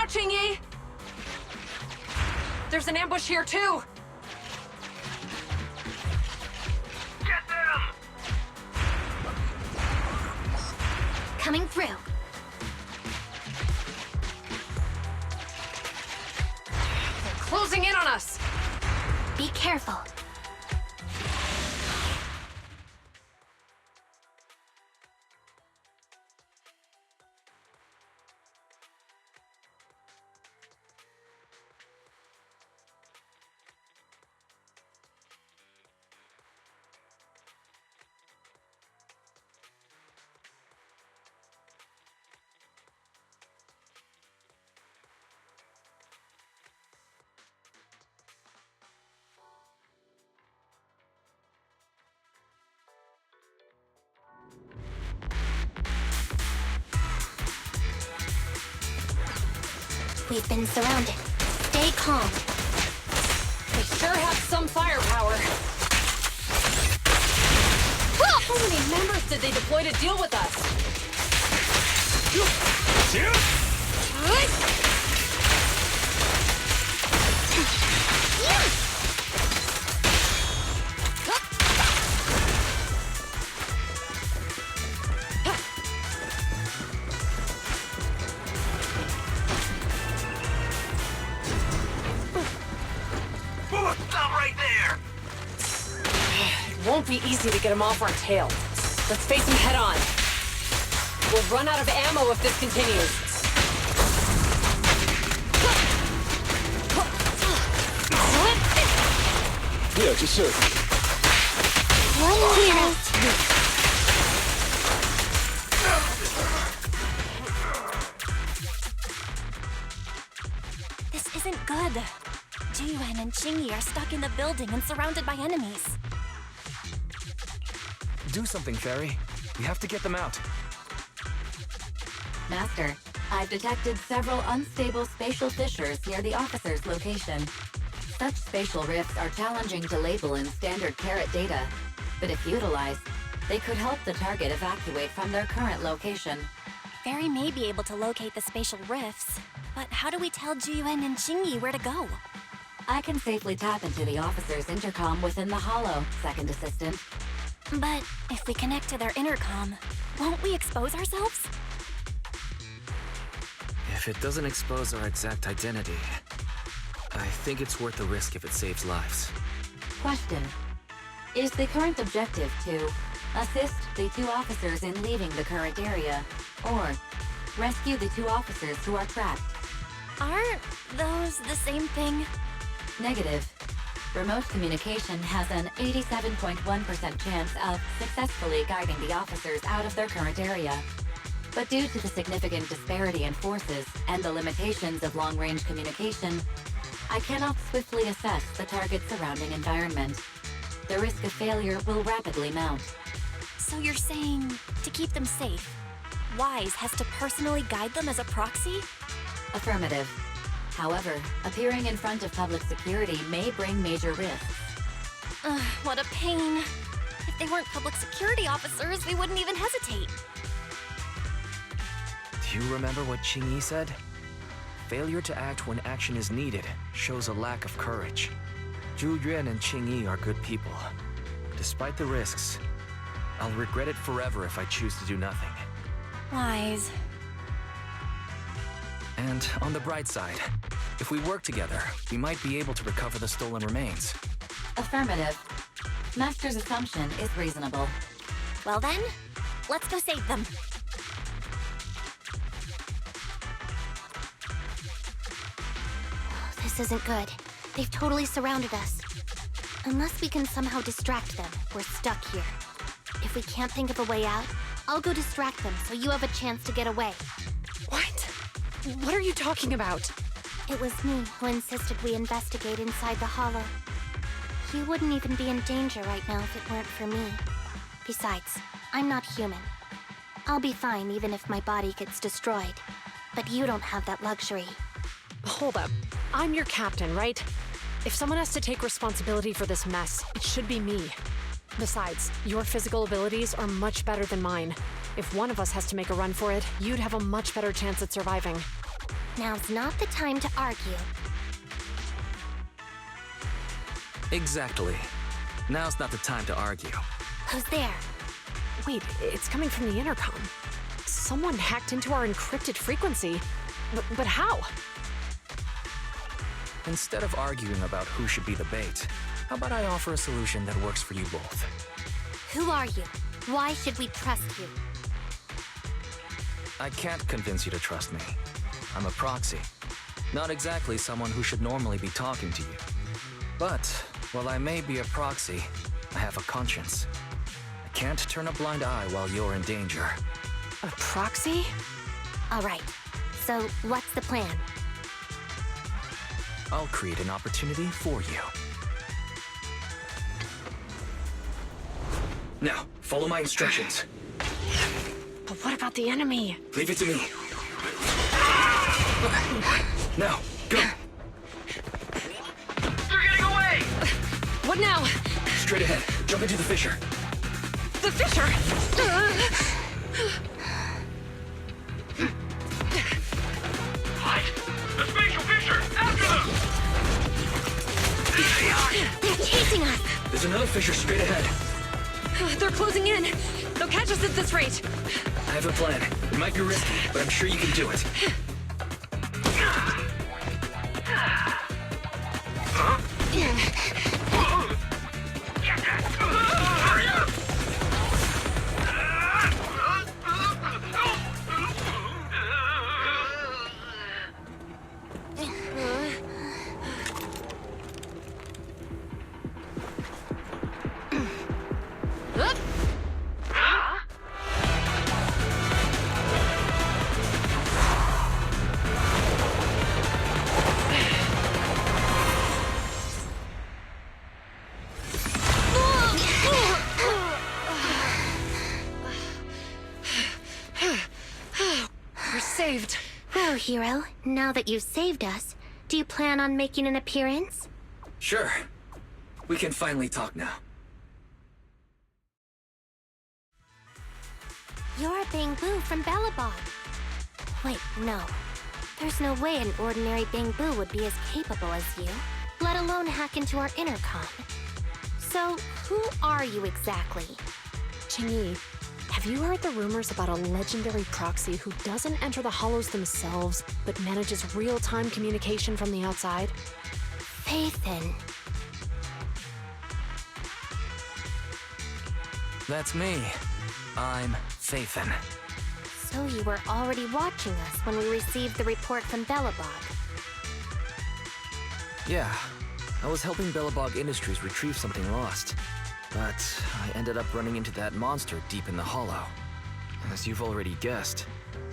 out, Qingyi! There's an ambush here, too! Get them! Coming through. They're closing in on us! Be careful. We've been surrounded. Stay calm. They sure have some firepower. How many members did they deploy to deal with us? Stop right there! It won't be easy to get him off our tail. Let's face him head on. We'll run out of ammo if this continues. Yeah, just so. One hero. This isn't good. Jiyuan and Qingyi are stuck in the building and surrounded by enemies. Do something, Fairy. We have to get them out. Master, I've detected several unstable spatial fissures near the officer's location. Such spatial rifts are challenging to label in standard carrot data, but if utilized, they could help the target evacuate from their current location. Fairy may be able to locate the spatial rifts, but how do we tell Jiyuan and Qingyi where to go? I can safely tap into the officer's intercom within the hollow, Second Assistant. But if we connect to their intercom, won't we expose ourselves? If it doesn't expose our exact identity, I think it's worth the risk if it saves lives. Question. Is the current objective to assist the two officers in leaving the current area, or rescue the two officers who are trapped? Aren't those the same thing? Negative. Remote communication has an 87.1% chance of successfully guiding the officers out of their current area. But due to the significant disparity in forces and the limitations of long-range communication, I cannot swiftly assess the target's surrounding environment. The risk of failure will rapidly mount. So you're saying, to keep them safe, Wise has to personally guide them as a proxy? Affirmative. However, appearing in front of public security may bring major risks. Ugh, what a pain. If they weren't public security officers, we wouldn't even hesitate. Do you remember what Qingyi said? Failure to act when action is needed shows a lack of courage. Zhu Yuan and Qingyi are good people. Despite the risks, I'll regret it forever if I choose to do nothing. Wise. And on the bright side, if we work together, we might be able to recover the stolen remains. Affirmative. Master's assumption is reasonable. Well then, let's go save them. This isn't good. They've totally surrounded us. Unless we can somehow distract them, we're stuck here. If we can't think of a way out, I'll go distract them so you have a chance to get away. What? What are you talking about? It was me who insisted we investigate inside the hollow. You wouldn't even be in danger right now if it weren't for me. Besides, I'm not human. I'll be fine even if my body gets destroyed. But you don't have that luxury. Hold up. I'm your captain, right? If someone has to take responsibility for this mess, it should be me. Besides, your physical abilities are much better than mine. If one of us has to make a run for it, you'd have a much better chance at surviving. Now's not the time to argue. Exactly. Now's not the time to argue. Who's there? Wait, it's coming from the intercom. Someone hacked into our encrypted frequency. But how? Instead of arguing about who should be the bait, how about I offer a solution that works for you both? Who are you? Why should we trust you? I can't convince you to trust me. I'm a proxy. Not exactly someone who should normally be talking to you. But, while I may be a proxy, I have a conscience. I can't turn a blind eye while you're in danger. A proxy? All right. So, what's the plan? I'll create an opportunity for you. Now, follow my instructions. But what about the enemy? Leave it to me. Now, go! They're getting away! What now? Straight ahead. Jump into the fissure. The fissure! What? The spatial fissure! After them! There they are! They're chasing us! There's another fissure straight ahead. They're closing in. They'll catch us at this rate. I have a plan. It might be risky, but I'm sure you can do it. Get that! Hurry up! We're saved. Well, hero, now that you've saved us, do you plan on making an appearance? Sure. We can finally talk now. You're a Bangbu from Bellabog. Wait, no. There's no way an ordinary Bangbu would be as capable as you, let alone hack into our intercom. So, who are you exactly? Qingyi, have you heard the rumors about a legendary proxy who doesn't enter the hollows themselves, but manages real-time communication from the outside? Phaethon. That's me. I'm Phaethon. So you were already watching us when we received the report from Bellabog. Yeah, I was helping Bellabog Industries retrieve something lost. But I ended up running into that monster deep in the hollow. As you've already guessed,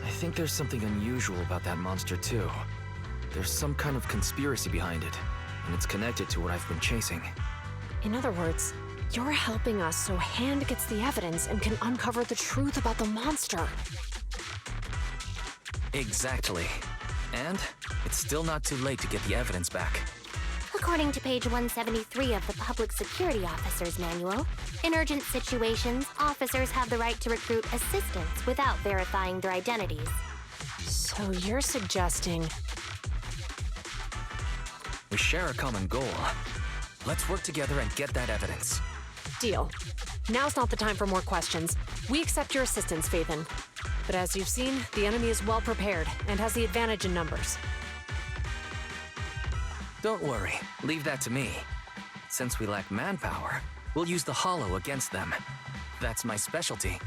I think there's something unusual about that monster too. There's some kind of conspiracy behind it, and it's connected to what I've been chasing. In other words, you're helping us so Hand gets the evidence and can uncover the truth about the monster. Exactly. And it's still not too late to get the evidence back. According to page 173 of the Public Security Officer's Manual, in urgent situations, officers have the right to recruit assistants without verifying their identities. So you're suggesting... We share a common goal. Let's work together and get that evidence. Deal. Now's not the time for more questions. We accept your assistance, Phaethon. But as you've seen, the enemy is well prepared and has the advantage in numbers. Don't worry, leave that to me. Since we lack manpower, we'll use the hollow against them. That's my specialty.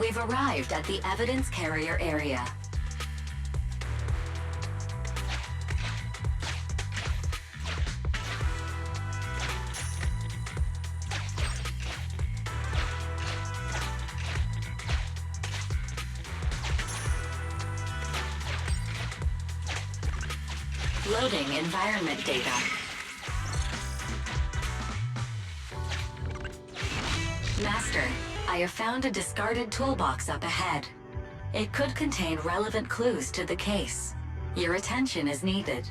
We've arrived at the evidence carrier area. Loading environment data. Master, I have found a discarded toolbox up ahead. It could contain relevant clues to the case. Your attention is needed.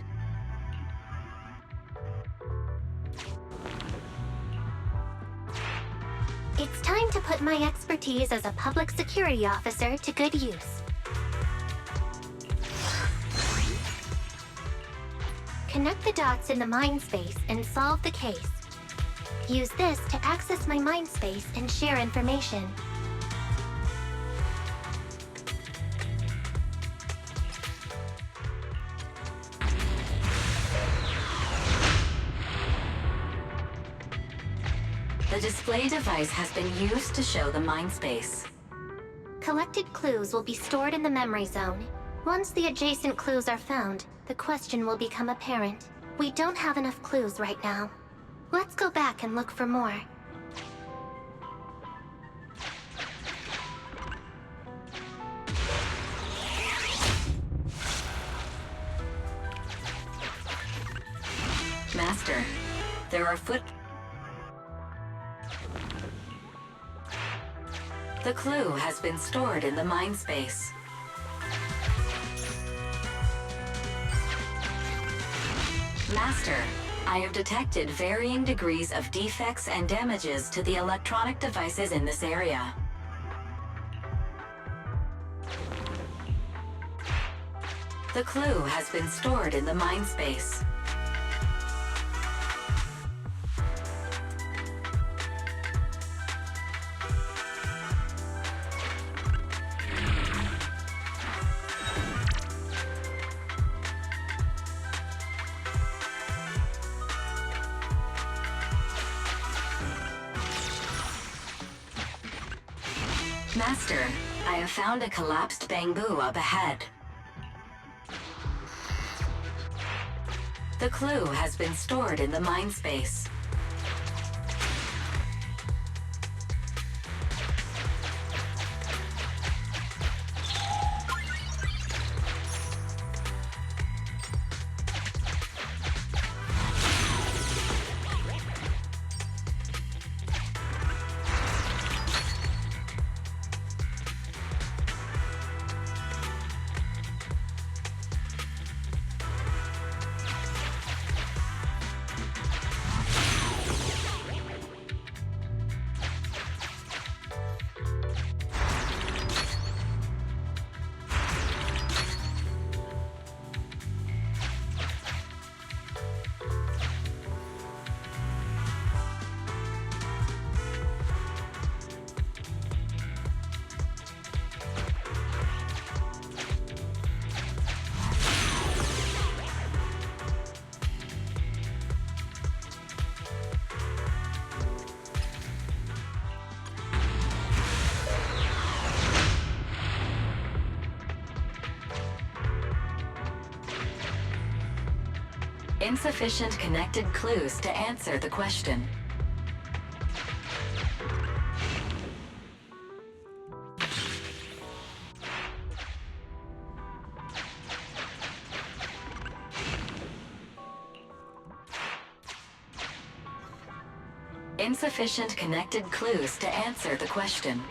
It's time to put my expertise as a public security officer to good use. Connect the dots in the mind space and solve the case. Use this to access my mind space and share information. The display device has been used to show the mind space. Collected clues will be stored in the memory zone. Once the adjacent clues are found, the question will become apparent. We don't have enough clues right now. Let's go back and look for more. Master, there are The clue has been stored in the mind space. Master, I have detected varying degrees of defects and damages to the electronic devices in this area. The clue has been stored in the mind space. Master, I have found a collapsed bamboo up ahead. The clue has been stored in the mind space. Insufficient connected clues to answer the question. Insufficient connected clues to answer the question.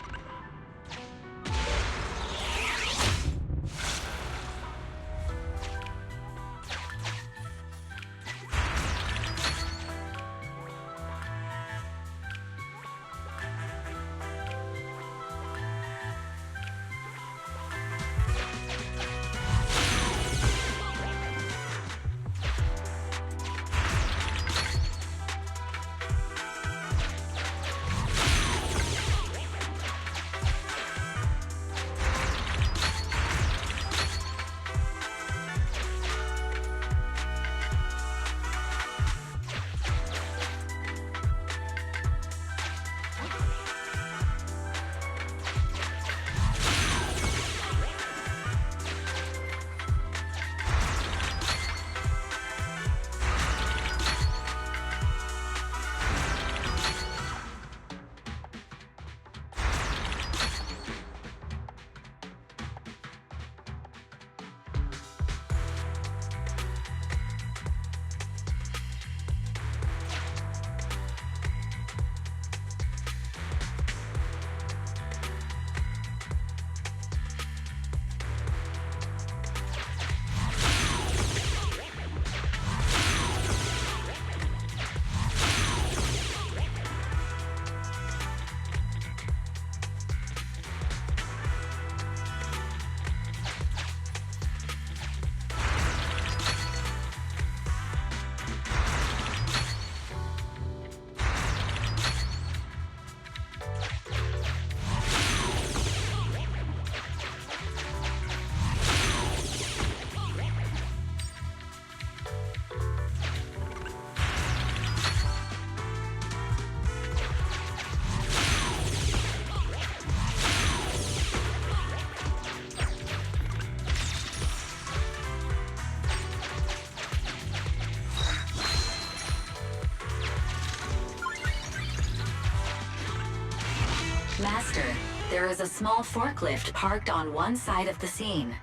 Master, there is a small forklift parked on one side of the scene.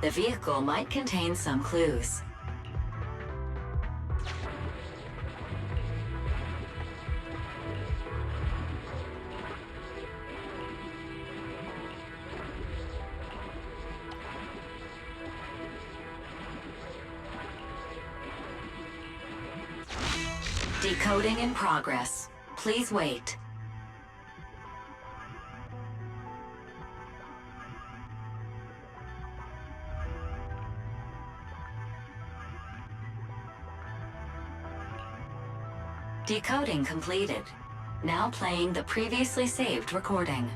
The vehicle might contain some clues. Decoding in progress. Please wait. Decoding completed. Now playing the previously saved recording.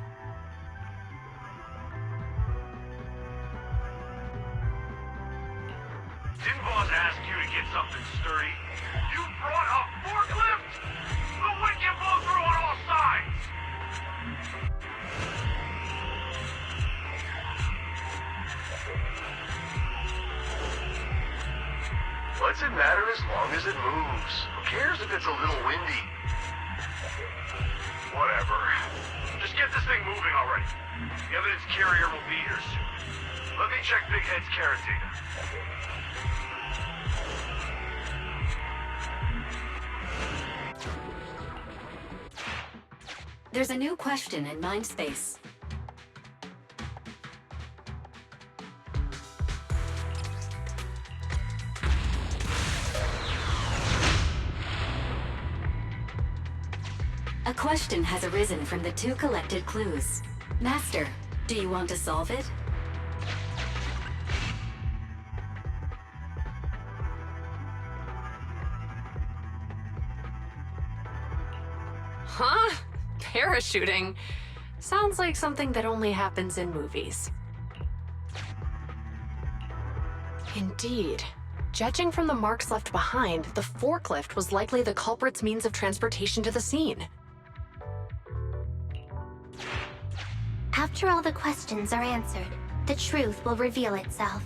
Didn't boss ask you to get something sturdy? You brought a forklift? The wind can blow through on all sides! What's it matter as long as it moves? Who cares if it's a little windy? Whatever. Just get this thing moving already. The evidence carrier will be here soon. Let me check Big Head's carrot data. There's a new question in Mindspace. A question has arisen from the two collected clues. Master, do you want to solve it? Huh? Parachuting? Sounds like something that only happens in movies. Indeed. Judging from the marks left behind, the forklift was likely the culprit's means of transportation to the scene. After all the questions are answered, the truth will reveal itself.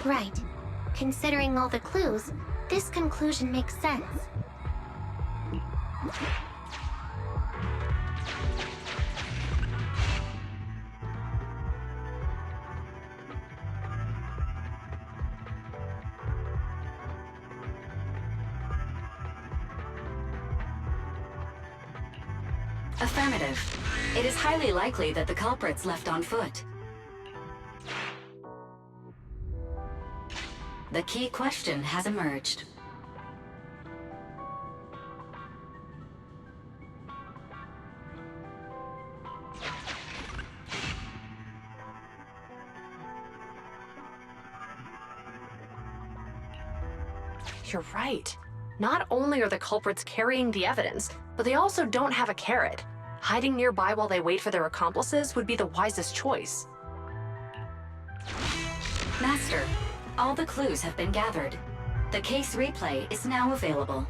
Right. Considering all the clues, this conclusion makes sense. Affirmative. It is highly likely that the culprit's left on foot. The key question has emerged. You're right. Not only are the culprits carrying the evidence, but they also don't have a carrot. Hiding nearby while they wait for their accomplices would be the wisest choice. Master, all the clues have been gathered. The case replay is now available.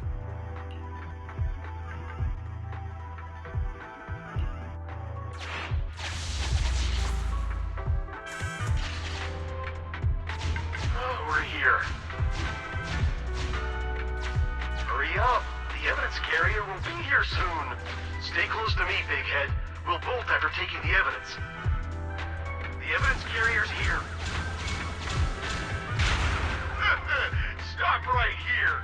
Oh, we're here. Hurry up. The evidence carrier will be here soon. Stay close to me, Big Head. We'll bolt after taking the evidence. The evidence carrier's here. Stop right here.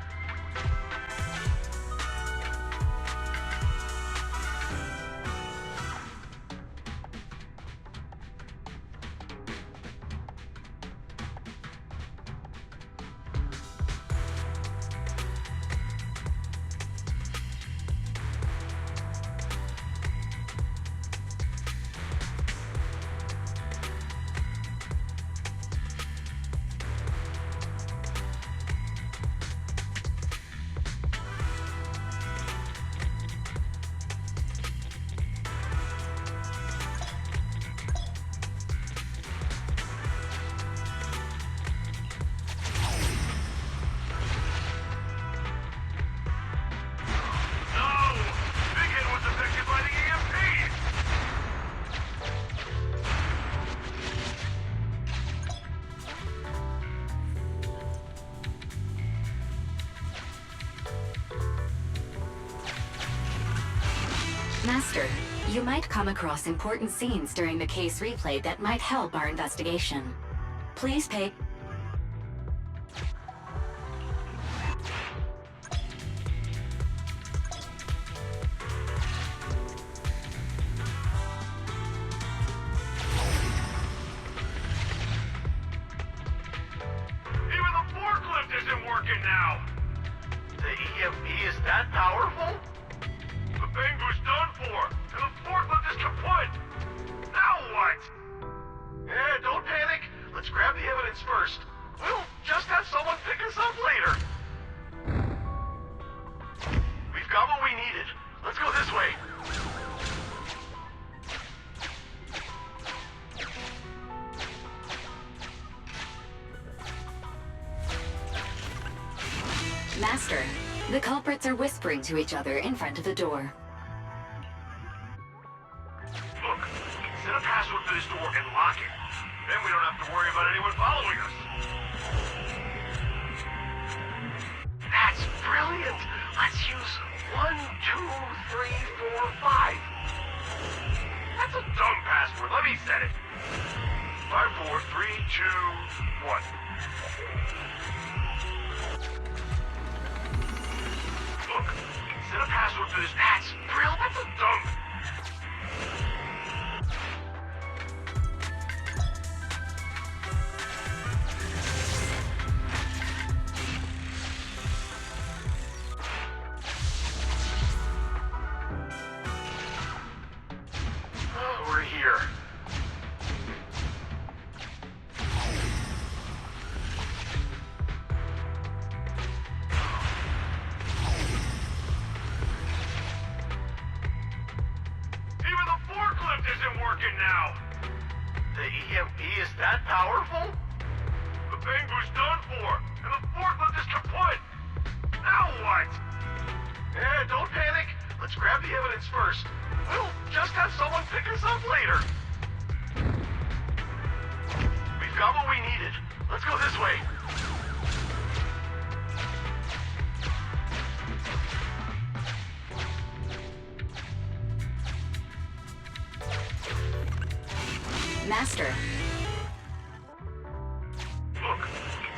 Master, you might come across important scenes during the case replay that might help our investigation. Please pay... Even the forklift isn't working now! The EMP is that powerful? The Bangu's done for, and the forklift is kaput! Now what? Don't panic. Let's grab the evidence first. We'll just have someone pick us up later. We've got what we needed. Let's go this way. Master, the culprits are whispering to each other in front of the door. Look, set a password for this door and lock it. Then we don't have to worry about anyone following us. That's brilliant. Let's use 1, 2, 3, 4, 5. That's a dumb password. Let me set it. 5, 4, 3, 2, 1. Look, set a password for this. That's brilliant. That's a dumb... We're here. Even the forklift isn't working now. The EMP is that powerful? The Bangu's done for, and the forklift is kaput. Now what? Don't panic. Let's grab the evidence first. We'll just have someone pick us up later. We've got what we needed. Let's go this way. Master, Look,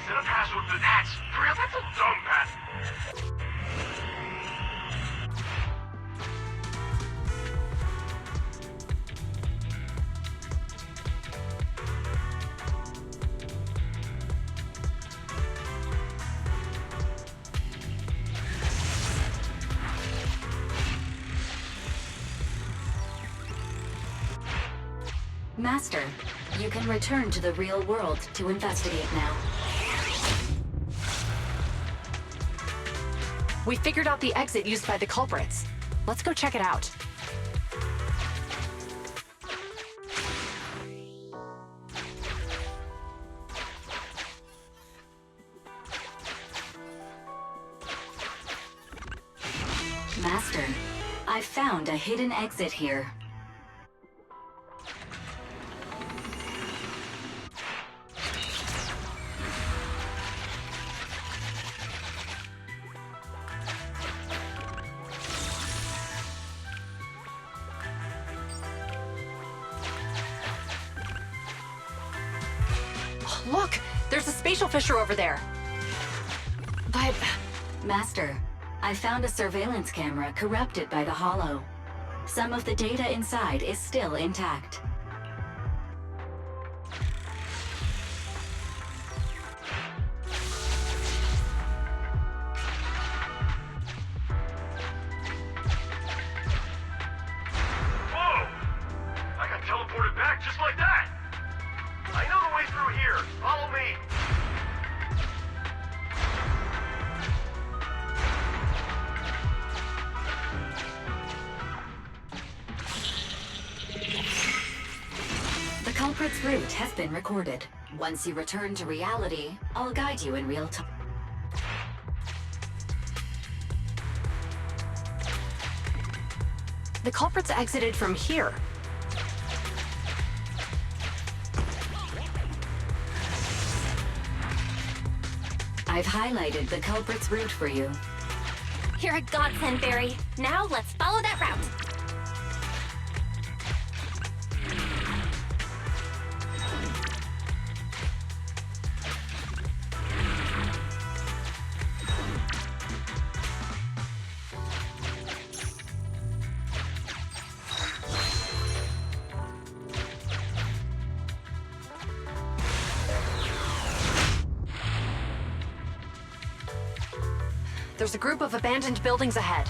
set a password for that. That's a dumb pass. Master, you can return to the real world to investigate now. We figured out the exit used by the culprits. Let's go check it out. Master, I found a hidden exit here. Look! There's a spatial fissure over there. But... Master, I found a surveillance camera corrupted by the Hollow. Some of the data inside is still intact. Whoa! I got teleported back just like that. I know the way through here. Follow me. The culprit's route has been recorded. Once you return to reality, I'll guide you in real time. the culprits exited from here. I've highlighted the culprit's route for you. You're a godsend, Barry. Now let's follow that route. There's a group of abandoned buildings ahead.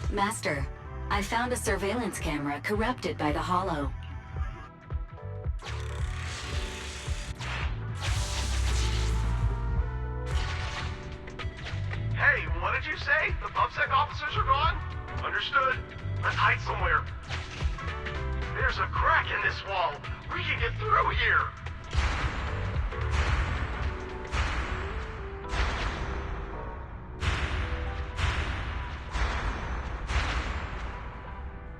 Master, I found a surveillance camera corrupted by the Hollow. Hey, what did you say? The PubSec officers are gone? Understood. Let's hide somewhere. There's a crack in this wall. We can get through here.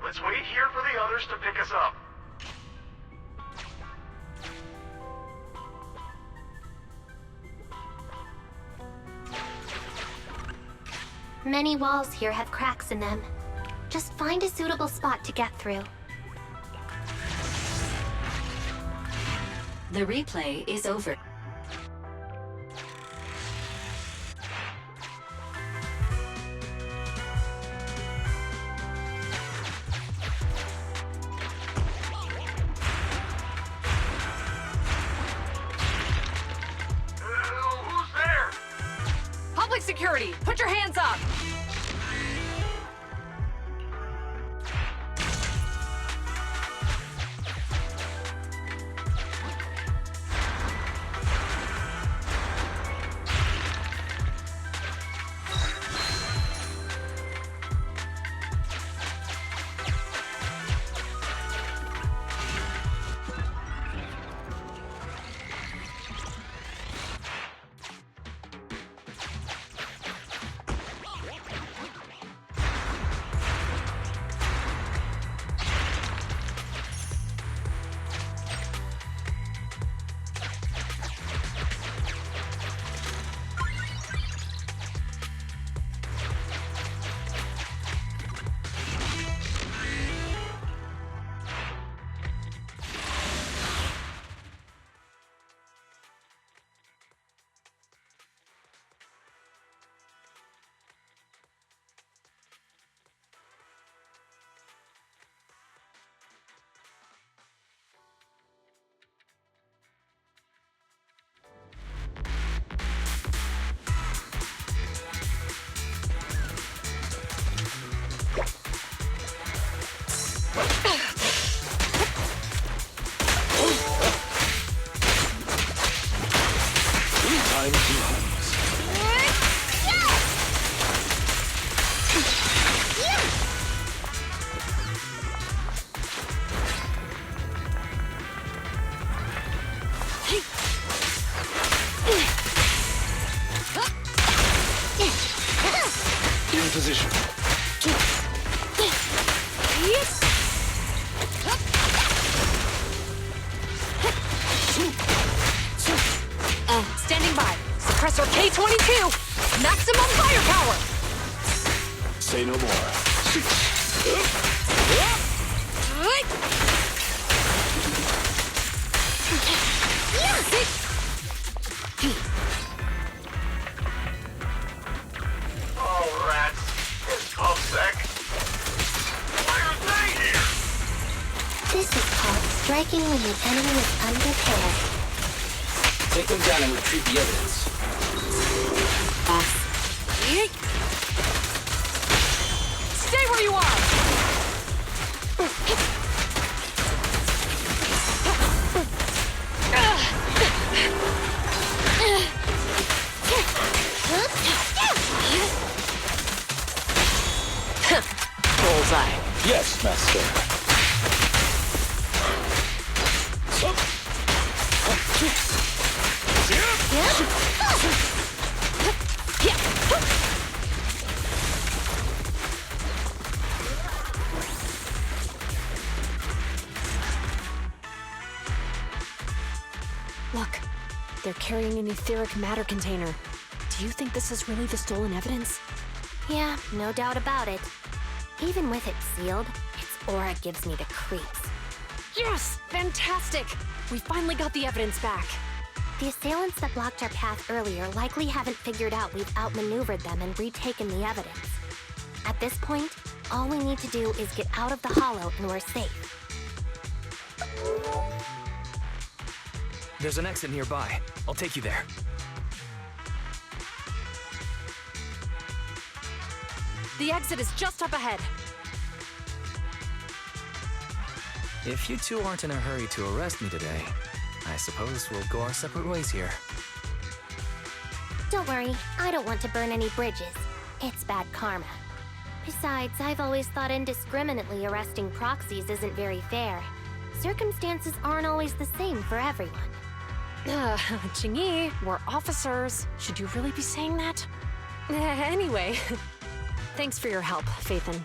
Let's wait here for the others to pick us up. Many walls here have cracks in them. Just find a suitable spot to get through. The replay is over. Who's there? Public security, put your hands up! In position. Standing by. Suppressor K-22. Maximum firepower. Say no more. Oh, rats. It's PubSec. Why are they here? This is called striking when the enemy is unprepared. Take them down and retrieve the evidence. Stay where you are. Bullseye. Yes, Master. Look, they're carrying an etheric matter container. Do you think this is really the stolen evidence? Yeah, no doubt about it. Even with it sealed, its aura gives me the creeps. Yes! Fantastic! We finally got the evidence back. The assailants that blocked our path earlier likely haven't figured out we've outmaneuvered them and retaken the evidence. At this point, all we need to do is get out of the hollow and we're safe. There's an exit nearby. I'll take you there. The exit is just up ahead. If you two aren't in a hurry to arrest me today, I suppose we'll go our separate ways here. Don't worry, I don't want to burn any bridges. It's bad karma. Besides, I've always thought indiscriminately arresting proxies isn't very fair. Circumstances aren't always the same for everyone. Qingyi, we're officers. Should you really be saying that? Anyway, thanks for your help, Phaethon.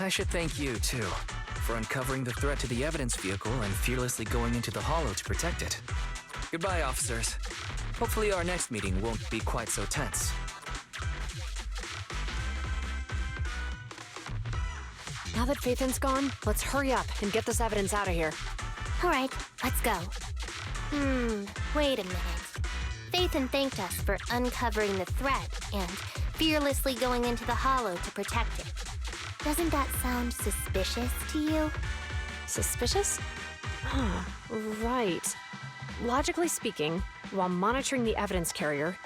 I should thank you, too, for uncovering the threat to the evidence vehicle and fearlessly going into the hollow to protect it. Goodbye, officers. Hopefully our next meeting won't be quite so tense. Now that Phaethon's gone, let's hurry up and get this evidence out of here. All right, let's go. Wait a minute. Phaethon thanked us for uncovering the threat and fearlessly going into the hollow to protect it. Doesn't that sound suspicious to you? Suspicious? Huh, right. Logically speaking, while monitoring the evidence carrier,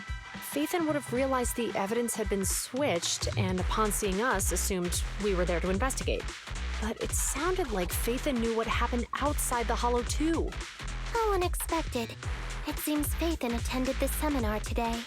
Phaethon would have realized the evidence had been switched and upon seeing us assumed we were there to investigate. But it sounded like Phaethon knew what happened outside the hollow too. How unexpected. It seems Phaethon attended the seminar today.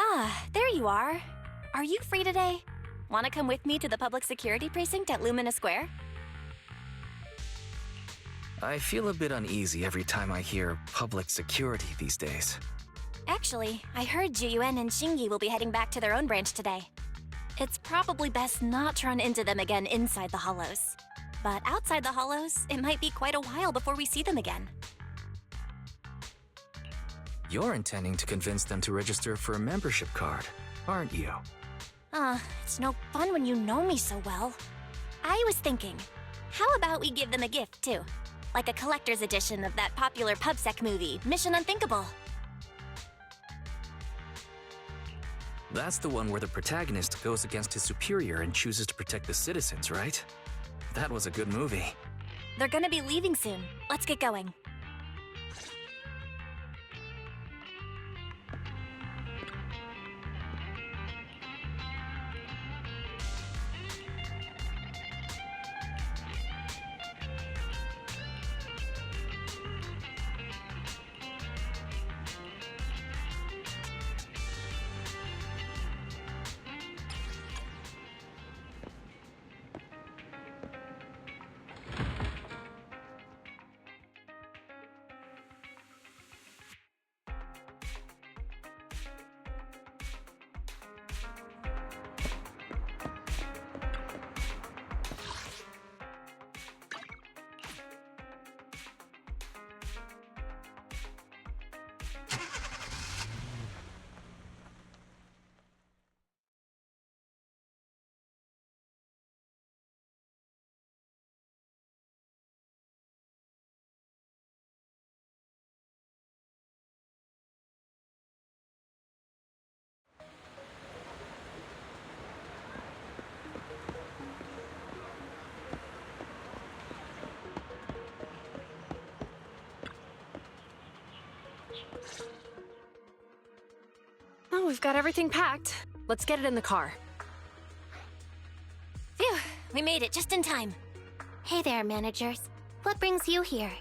Ah, there you are. Are you free today? Want to come with me to the public security precinct at Lumina Square? I feel a bit uneasy every time I hear public security these days. Actually, I heard Juyuan and Shingi will be heading back to their own branch today. It's probably best not to run into them again inside the hollows. But outside the hollows, it might be quite a while before we see them again. You're intending to convince them to register for a membership card, aren't you? It's no fun when you know me so well. I was thinking, how about we give them a gift, too? Like a collector's edition of that popular PubSec movie, Mission Unthinkable. That's the one where the protagonist goes against his superior and chooses to protect the citizens, right? That was a good movie. They're gonna be leaving soon. Let's get going. Oh, we've got everything packed. Let's get it in the car. Phew, we made it just in time. Hey there, managers. What brings you here?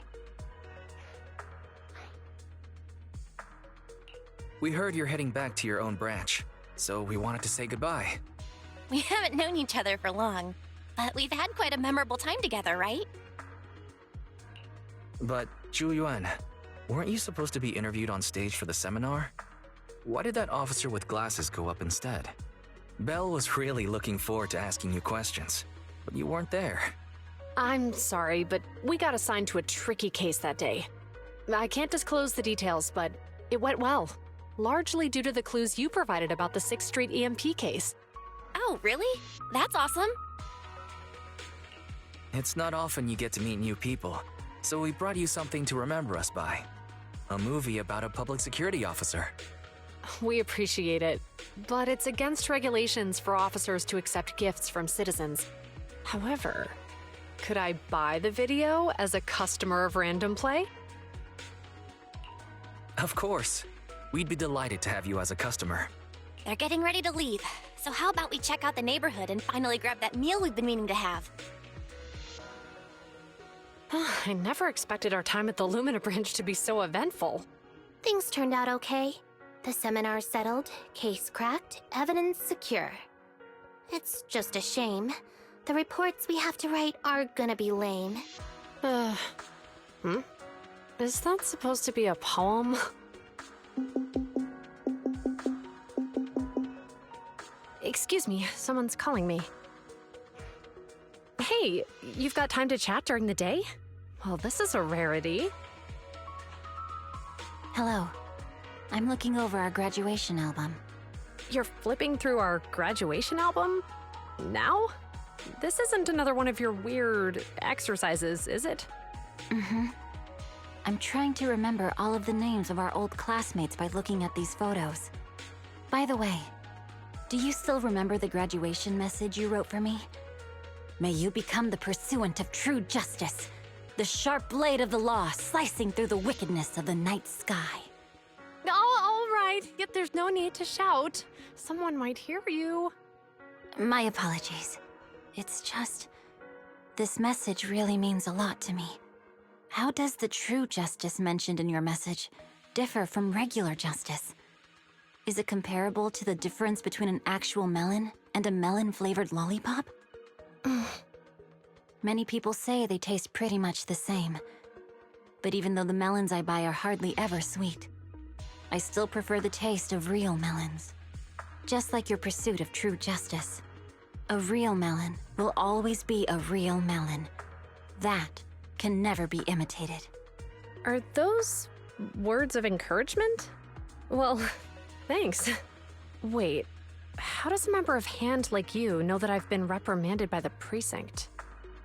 We heard you're heading back to your own branch, so we wanted to say goodbye. We haven't known each other for long, but we've had quite a memorable time together, right? But, Juyuan, weren't you supposed to be interviewed on stage for the seminar? Why did that officer with glasses go up instead? Belle was really looking forward to asking you questions, but you weren't there. I'm sorry, but we got assigned to a tricky case that day. I can't disclose the details, but it went well. Largely due to the clues you provided about the 6th Street EMP case. Oh, really? That's awesome. It's not often you get to meet new people, so we brought you something to remember us by. A movie about a public security officer. We appreciate it, but it's against regulations for officers to accept gifts from citizens. However, could I buy the video as a customer of Random Play? Of course. We'd be delighted to have you as a customer. They're getting ready to leave, so how about we check out the neighborhood and finally grab that meal we've been meaning to have? I never expected our time at the Lumina Branch to be so eventful. Things turned out okay. The seminar settled, case cracked, evidence secure. It's just a shame. The reports we have to write are gonna be lame. Is that supposed to be a poem? Excuse me, someone's calling me. Hey, you've got time to chat during the day? Well, this is a rarity. Hello. I'm looking over our graduation album. You're flipping through our graduation album? Now? This isn't another one of your weird exercises, is it? I'm trying to remember all of the names of our old classmates by looking at these photos. By the way, do you still remember the graduation message you wrote for me? May you become the pursuant of true justice, the sharp blade of the law slicing through the wickedness of the night sky. Oh, all right. Yet there's no need to shout. Someone might hear you. My apologies. It's just, this message really means a lot to me. How does the true justice mentioned in your message differ from regular justice? Is it comparable to the difference between an actual melon and a melon-flavored lollipop? Many people say they taste pretty much the same. But even though the melons I buy are hardly ever sweet, I still prefer the taste of real melons. Just like your pursuit of true justice. A real melon will always be a real melon. That can never be imitated. Are those words of encouragement? Well, thanks. Wait, how does a member of HAND like you know that I've been reprimanded by the precinct?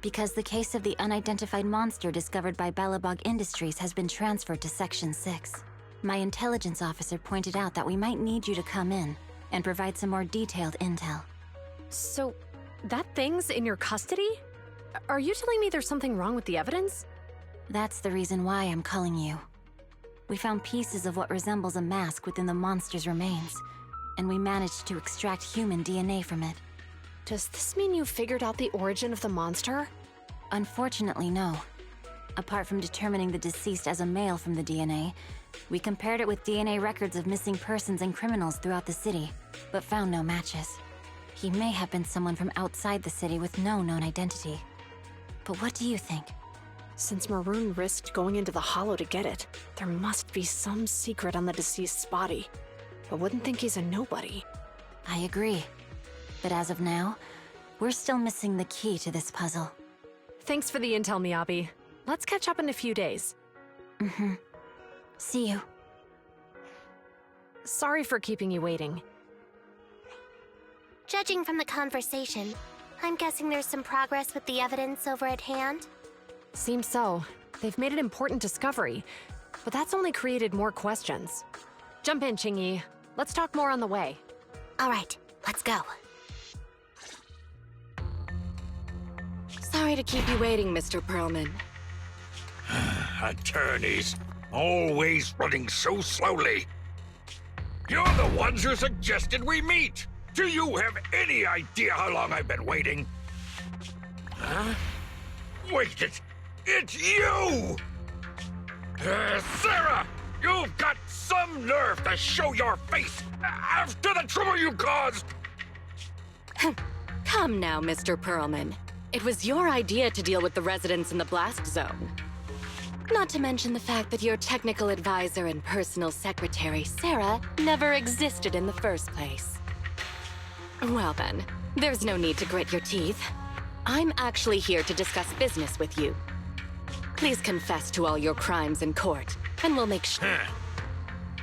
Because the case of the unidentified monster discovered by Bellabog Industries has been transferred to Section 6. My intelligence officer pointed out that we might need you to come in and provide some more detailed intel. So, that thing's in your custody? Are you telling me there's something wrong with the evidence? That's the reason why I'm calling you. We found pieces of what resembles a mask within the monster's remains, and we managed to extract human DNA from it. Does this mean you figured out the origin of the monster? Unfortunately, no. Apart from determining the deceased as a male from the DNA, we compared it with DNA records of missing persons and criminals throughout the city, but found no matches. He may have been someone from outside the city with no known identity. But what do you think? Since Maroon risked going into the Hollow to get it, there must be some secret on the deceased's body. I wouldn't think he's a nobody. I agree. But as of now, we're still missing the key to this puzzle. Thanks for the intel, Miyabi. Let's catch up in a few days. See you. Sorry for keeping you waiting. Judging from the conversation, I'm guessing there's some progress with the evidence over at HAND? Seems so. They've made an important discovery, but that's only created more questions. Jump in, Qingyi. Let's talk more on the way. All right, let's go. Sorry to keep you waiting, Mr. Perlman. Attorneys, always running so slowly. You're the ones who suggested we meet. Do you have any idea how long I've been waiting? Huh? Wait, it's you! Sarah! You've got some nerve to show your face after the trouble you caused! Come now, Mr. Perlman. It was your idea to deal with the residents in the blast zone. Not to mention the fact that your technical advisor and personal secretary, Sarah, never existed in the first place. Well then, there's no need to grit your teeth. I'm actually here to discuss business with you. Please confess to all your crimes in court, and we'll make sure.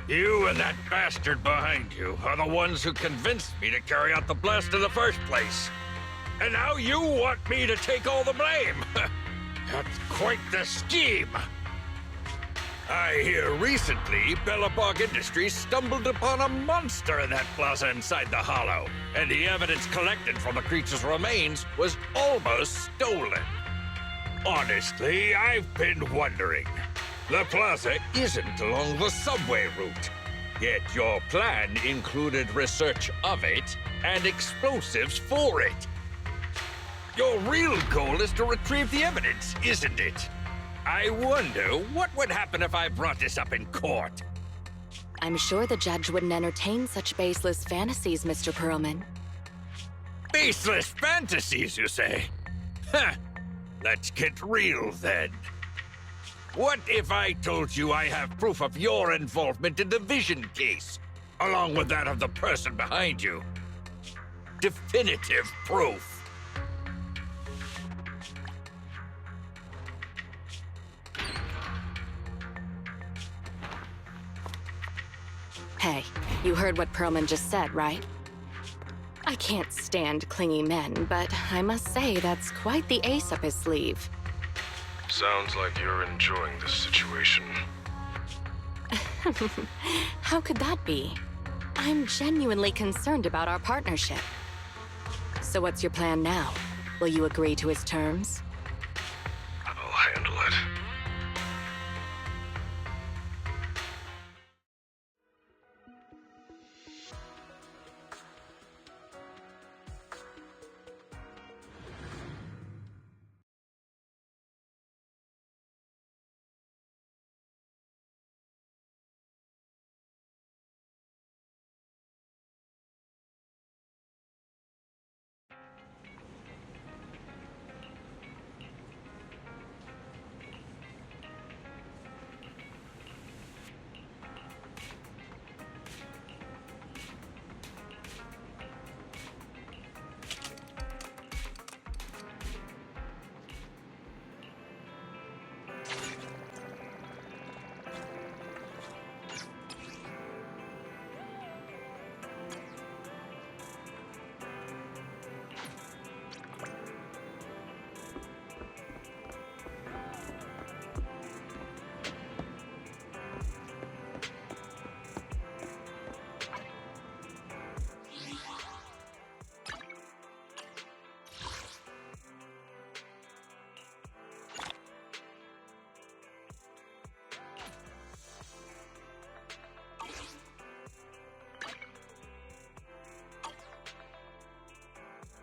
You and that bastard behind you are the ones who convinced me to carry out the blast in the first place. And now you want me to take all the blame. That's quite the scheme. I hear recently Bellabog Industries stumbled upon a monster in that plaza inside the hollow, and the evidence collected from the creature's remains was almost stolen. Honestly, I've been wondering. The plaza isn't along the subway route, yet your plan included research of it and explosives for it. Your real goal is to retrieve the evidence, isn't it? I wonder what would happen if I brought this up in court. I'm sure the judge wouldn't entertain such baseless fantasies, Mr. Perlman. Baseless fantasies, you say? Huh. Let's get real, then. What if I told you I have proof of your involvement in the Vision case, along with that of the person behind you? Definitive proof. Hey, you heard what Perlman just said, right? I can't stand clingy men, but I must say that's quite the ace up his sleeve. Sounds like you're enjoying this situation. How could that be? I'm genuinely concerned about our partnership. So what's your plan now? Will you agree to his terms?